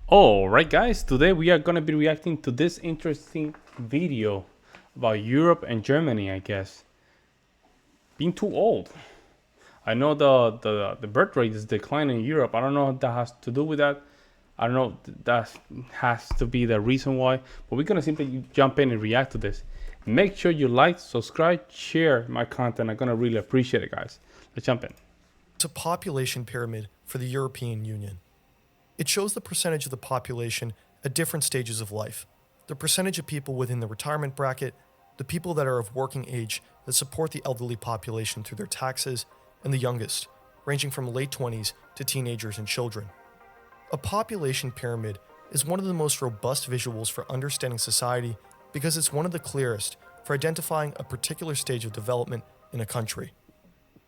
Alright guys, today we are gonna be reacting to this interesting video about Europe and Germany, I guess. Being too old. I know the birth rate is declining in Europe. I don't know if that has to do with that. I don't know if that has to be the reason why. But we're gonna simply jump in and react to this. Make sure you like, subscribe, share my content. I'm gonna really appreciate it, guys. Let's jump in. It's a population pyramid for the European Union. It shows the percentage of the population at different stages of life, the percentage of people within the retirement bracket, the people that are of working age that support the elderly population through their taxes, and the youngest, ranging from late 20s to teenagers and children. A population pyramid is one of the most robust visuals for understanding society because it's one of the clearest for identifying a particular stage of development in a country.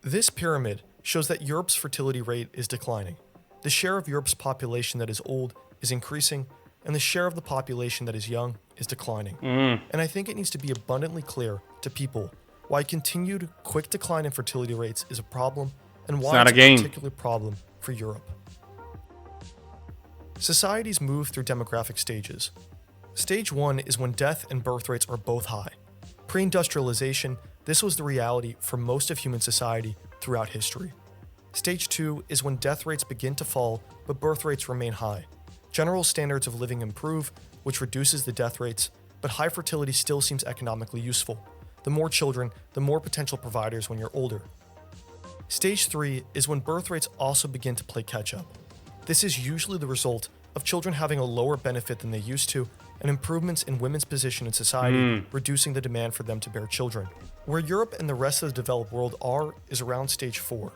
This pyramid shows that Europe's fertility rate is declining. The share of Europe's population that is old is increasing, and the share of the population that is young is declining. And I think it needs to be abundantly clear to people why continued quick decline in fertility rates is a problem and why it's a particular problem for Europe. Societies move through demographic stages. Stage 1 is when death and birth rates are both high. Pre-industrialization, this was the reality for most of human society throughout history. Stage 2 is when death rates begin to fall, but birth rates remain high. General standards of living improve, which reduces the death rates, but high fertility still seems economically useful. The more children, the more potential providers when you're older. Stage 3 is when birth rates also begin to play catch up. This is usually the result of children having a lower benefit than they used to, and improvements in women's position in society, reducing the demand for them to bear children. Where Europe and the rest of the developed world are is around stage 4.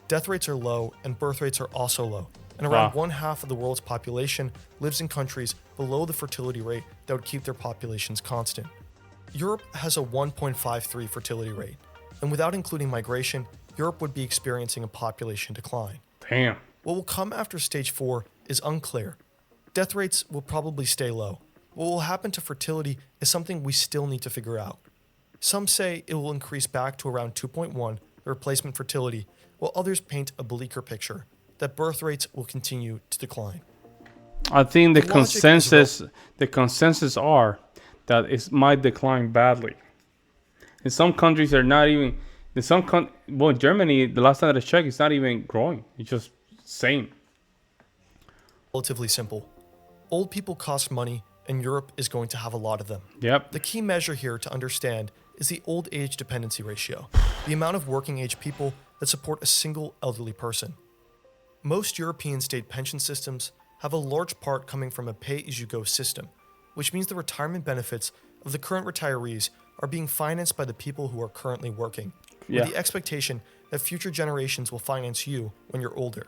Death rates are low and birth rates are also low, and around one half of the world's population lives in countries below the fertility rate that would keep their populations constant. Europe has a 1.53 fertility rate, and without including migration, Europe would be experiencing a population decline. Damn. What will come after stage 4 is unclear. Death rates will probably stay low. What will happen to fertility is something we still need to figure out. Some say it will increase back to around 2.1, the replacement fertility, while others paint a bleaker picture, that birth rates will continue to decline. I think the consensus are that it might decline badly. In some countries, they're not even. In Germany, the last time that I checked, it's not even growing. It's just same. Relatively simple. Old people cost money, and Europe is going to have a lot of them. Yep. The key measure here to understand is the old age dependency ratio, the amount of working age people that support a single elderly person. Most European state pension systems have a large part coming from a pay-as-you-go system, which means the retirement benefits of the current retirees are being financed by the people who are currently working, with the expectation that future generations will finance you when you're older.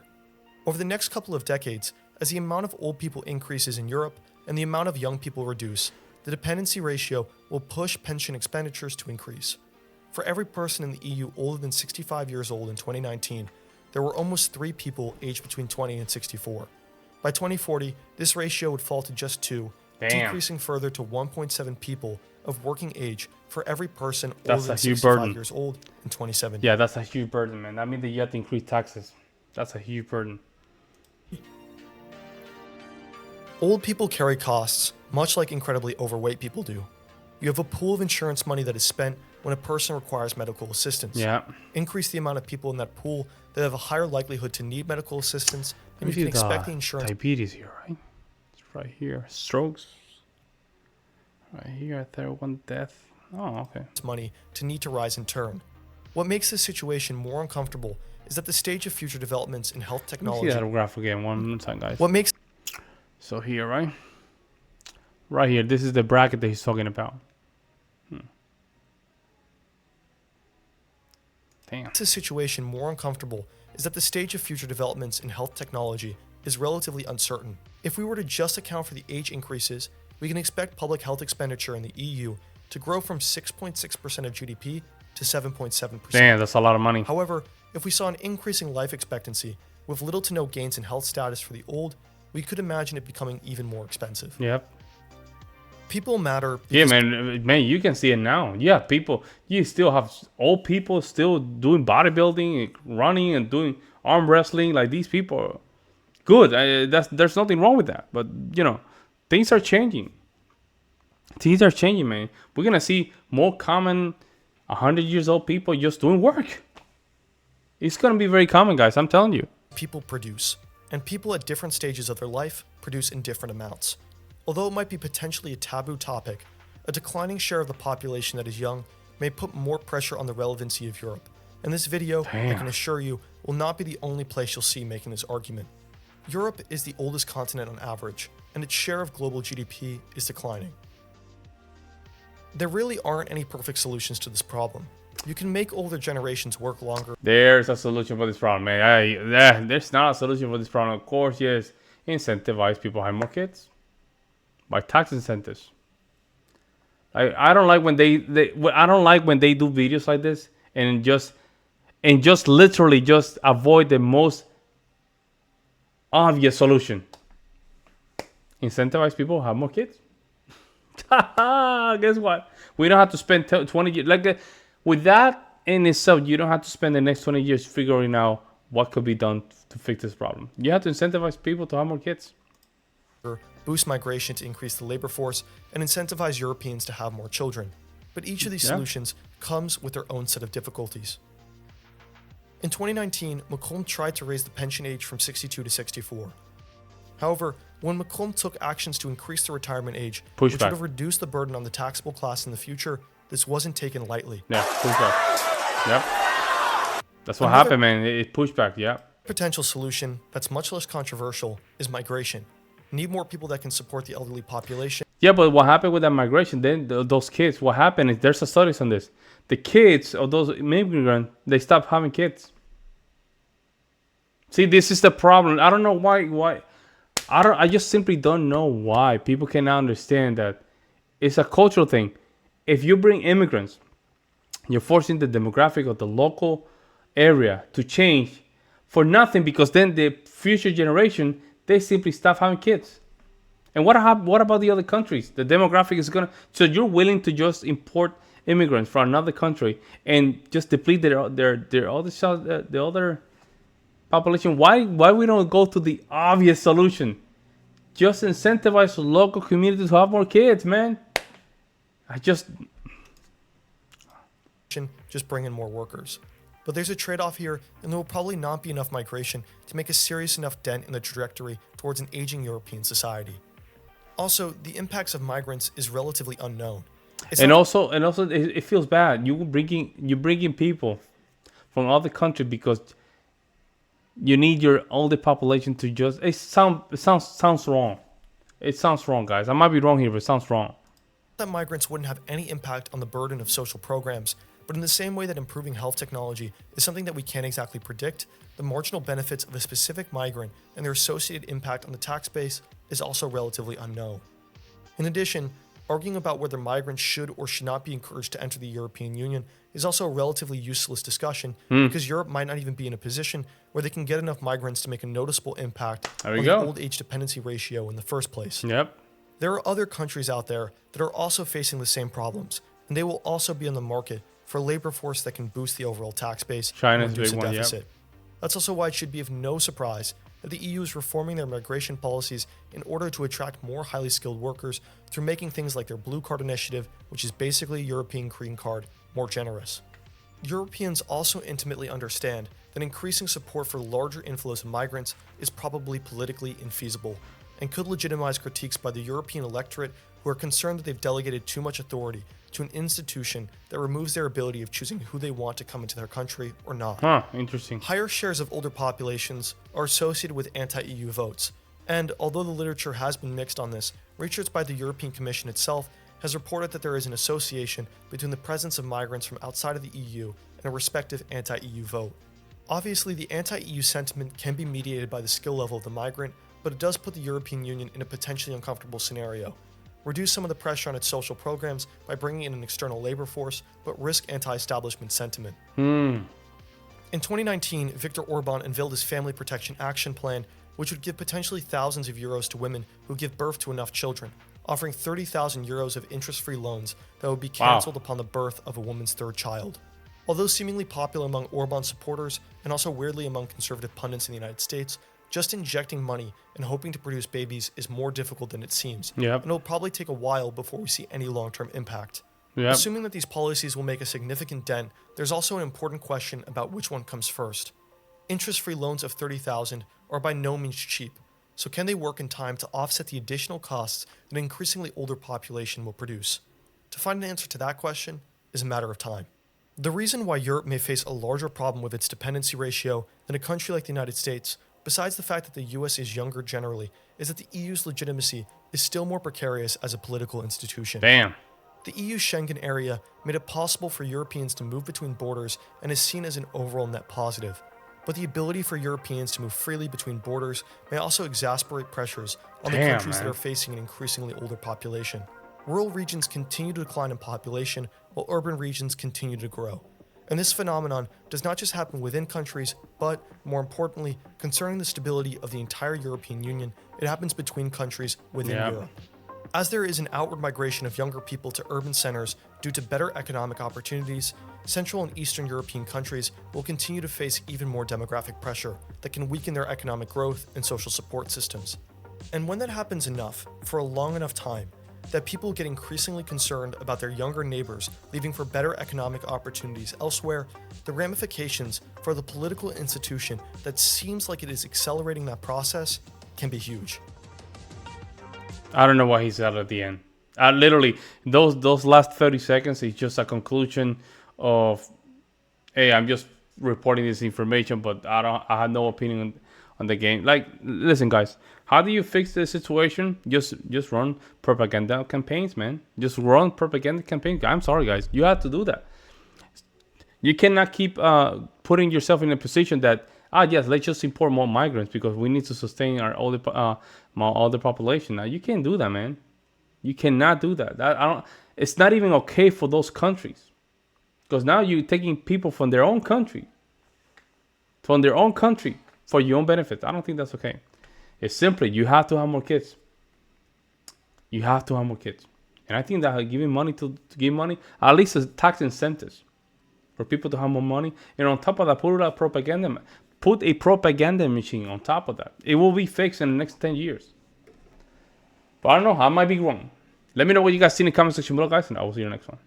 Over the next couple of decades, as the amount of old people increases in Europe and the amount of young people reduce, the dependency ratio will push pension expenditures to increase. For every person in the EU older than 65 years old in 2019, there were almost 3 people aged between 20 and 64. By 2040, this ratio would fall to just 2, decreasing further to 1.7 people of working age for every person older than 65 years old in 2070. Yeah, that's a huge burden, man. That means that you have to increase taxes. That's a huge burden. Old people carry costs, much like incredibly overweight people do. You have a pool of insurance money that is spent when a person requires medical assistance. Yeah. Increase the amount of people in that pool that have a higher likelihood to need medical assistance, and you can expect the insurance. Diabetes here, right? It's right here. Strokes. Right here, there one death. Oh, okay. Money to need to rise in turn. What makes this situation more uncomfortable is that the stage of future developments in health technology. See that graph again one more time, guys. What makes so here, right? Right here, this is the bracket that he's talking about. Damn. This situation more uncomfortable is that the stage of future developments in health technology is relatively uncertain. If we were to just account for the age increases, we can expect public health expenditure in the EU to grow from 6.6% of GDP to 7.7%. Damn, that's a lot of money. However, if we saw an increasing life expectancy with little to no gains in health status for the old, we could imagine it becoming even more expensive. Yep. People matter. Yeah, man, you can see it now. Yeah, people, you still have old people still doing bodybuilding, running, and doing arm wrestling. Like these people Good. There's nothing wrong with that. But things are changing. Things are changing, man. We're gonna see more common 100 years old people just doing work. It's gonna be very common, guys. I'm telling you. People produce, and people at different stages of their life produce in different amounts. Although it might be potentially a taboo topic, a declining share of the population that is young may put more pressure on the relevancy of Europe. And this video, I can assure you, will not be the only place you'll see making this argument. Europe is the oldest continent on average, and its share of global GDP is declining. There really aren't any perfect solutions to this problem. You can make older generations work longer. There's a solution for this problem, man. There's not a solution for this problem. Of course, yes, incentivize people to have more kids by tax incentives. I don't like when I don't like when they do videos like this and just literally just avoid the most obvious solution. Incentivize people to have more kids. Guess what? We don't have to spend 20 years. With that in itself, you don't have to spend the next 20 years figuring out what could be done to fix this problem. You have to incentivize people to have more kids. Boost migration to increase the labor force, and incentivize Europeans to have more children. But each of these solutions comes with their own set of difficulties. In 2019, Macron tried to raise the pension age from 62 to 64. However, when Macron took actions to increase the retirement age, which would have reduced the burden on the taxable class in the future, this wasn't taken lightly. Yeah, pushback. Yep. That's what happened, man. It pushed back, yeah. Potential solution that's much less controversial is migration. Need more people that can support the elderly population. Yeah, but what happened with that migration, then those kids, what happened is, there's a studies on this. The kids of those immigrants, they stopped having kids. See, this is the problem. I don't know why. I just simply don't know why people cannot understand that it's a cultural thing. If you bring immigrants, you're forcing the demographic of the local area to change for nothing, because then the future generation, they simply stop having kids. And what about the other countries? The demographic is gonna. So you're willing to just import immigrants from another country and just deplete the other population? Why we don't go to the obvious solution? Just incentivize local communities to have more kids, man. Just bring in more workers. But there's a trade-off here, and there will probably not be enough migration to make a serious enough dent in the trajectory towards an aging European society. Also, the impacts of migrants is relatively unknown. And also, it feels bad. You bringing people from other countries because you need your older population to just. It sounds wrong. It sounds wrong, guys. I might be wrong here, but it sounds wrong. That migrants wouldn't have any impact on the burden of social programs, but in the same way that improving health technology is something that we can't exactly predict, the marginal benefits of a specific migrant and their associated impact on the tax base is also relatively unknown. In addition, arguing about whether migrants should or should not be encouraged to enter the European Union is also a relatively useless discussion, because Europe might not even be in a position where they can get enough migrants to make a noticeable impact on the old age dependency ratio in the first place. Yep. There are other countries out there that are also facing the same problems, and they will also be on the market for a labor force that can boost the overall tax base and reduce the deficit. Yep. That's also why it should be of no surprise that the EU is reforming their migration policies in order to attract more highly skilled workers through making things like their Blue Card initiative, which is basically a European Green Card, more generous. Europeans also intimately understand that increasing support for larger inflows of migrants is probably politically infeasible, and could legitimize critiques by the European electorate who are concerned that they've delegated too much authority to an institution that removes their ability of choosing who they want to come into their country or not. Interesting. Higher shares of older populations are associated with anti-EU votes, and although the literature has been mixed on this, research by the European Commission itself has reported that there is an association between the presence of migrants from outside of the EU and a respective anti-EU vote. Obviously, the anti-EU sentiment can be mediated by the skill level of the migrant, but it does put the European Union in a potentially uncomfortable scenario. Reduce some of the pressure on its social programs by bringing in an external labor force, but risk anti-establishment sentiment. In 2019, Viktor Orban unveiled his Family Protection Action Plan, which would give potentially thousands of euros to women who give birth to enough children, offering 30,000 euros of interest-free loans that would be cancelled upon the birth of a woman's third child. Although seemingly popular among Orban supporters and also weirdly among conservative pundits in the United States, Just injecting money and hoping to produce babies is more difficult than it seems, Yep. and it'll probably take a while before we see any long-term impact. Yep. Assuming that these policies will make a significant dent, there's also an important question about which one comes first. Interest-free loans of $30,000 are by no means cheap, so can they work in time to offset the additional costs that an increasingly older population will produce? To find an answer to that question is a matter of time. The reason why Europe may face a larger problem with its dependency ratio than a country like the United States, besides the fact that the US is younger generally, is that the EU's legitimacy is still more precarious as a political institution. Damn. The EU Schengen area made it possible for Europeans to move between borders and is seen as an overall net positive. But the ability for Europeans to move freely between borders may also exacerbate pressures on the countries that are facing an increasingly older population. Rural regions continue to decline in population, while urban regions continue to grow. And this phenomenon does not just happen within countries, but, more importantly, concerning the stability of the entire European Union, it happens between countries within Europe. As there is an outward migration of younger people to urban centers due to better economic opportunities, Central and Eastern European countries will continue to face even more demographic pressure that can weaken their economic growth and social support systems. And when that happens enough, for a long enough time, that people get increasingly concerned about their younger neighbors leaving for better economic opportunities elsewhere, the ramifications for the political institution that seems like it is accelerating that process can be huge. I don't know what he said at the end. Literally, those last 30 seconds is just a conclusion of, hey, I'm just reporting this information, but I have no opinion on the game. Like, listen, guys, how do you fix this situation? Just run propaganda campaigns, man. Just run propaganda campaigns. I'm sorry, guys, you have to do that. You cannot keep putting yourself in a position that, yes, let's just import more migrants because we need to sustain our older population. Now, you can't do that, man. You cannot do that. It's not even okay for those countries, because now you're taking people from their own country, for your own benefit. I don't think that's okay. It's simply you have to have more kids. You have to have more kids, and I think that giving money to give money, at least as tax incentives for people to have more money, and on top of that, put a propaganda machine on top of that. It will be fixed in the next 10 years. But I don't know. I might be wrong. Let me know what you guys see in the comment section below, guys, and I will see you in the next one.